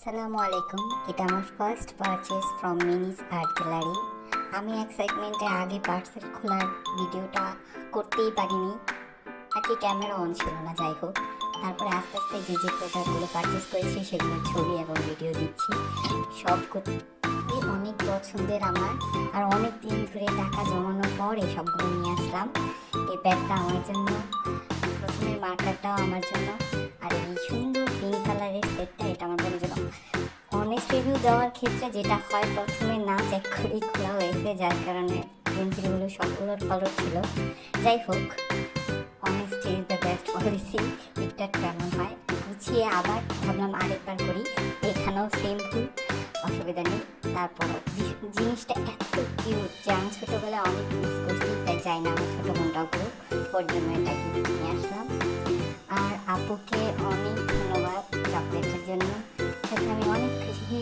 আসসালামু আলাইকুম। এটা আমার first purchase from Mini's art gallery. আমি এক্সাইটমেন্টে আগে পার্সেল খোলার ভিডিওটা করতেই পারিনি, আর কি ক্যামেরা অন ছিল না। যাই হোক, তারপরে আস্তে আস্তে যে যে প্রোডাক্টগুলো পারচেজ করেছি সেগুলোর ছবি এবং ভিডিও দিচ্ছি। সবগুলোই অনেক পছন্দের আমার, আর অনেক দিন ধরে টাকা জমানোর পর এই সবগুলো নিয়ে আসলাম। এই ব্যাগটা আমার জন্য, প্রথমের মার্কারটাও আমার জন্য, আর এই সুন্দর পিঙ্ক কালারের সেটটা এটা আমার বোনের জন্য। অনেস্ট রিভিউ দেওয়ার ক্ষেত্রে যেটা হয়, প্রথমে না চেক করেই খোলা হয়েছে, যার কারণে পেন্সিলগুলো সবগুলোর কালার ছিল। যাই হোক, honest is the best policy. ঠিকঠাক কেমন হয় গুছিয়ে আবার ভাবলাম আরেকবার করি, এখানেও সেম ভুল, অসুবিধা নেই। তারপর জিনিসটা এত কিউট যে আমি ছোটোবেলায় অনেক মিস করছি, তাই চাই না আমার ছোটো বোনটাও করুক, ওর জন্য এটা গিফট নিয়ে আসলাম। আর আপুকে অনেক ধন্যবাদ চকলেটের জন্য, সাথে আমি অনেক খুশি।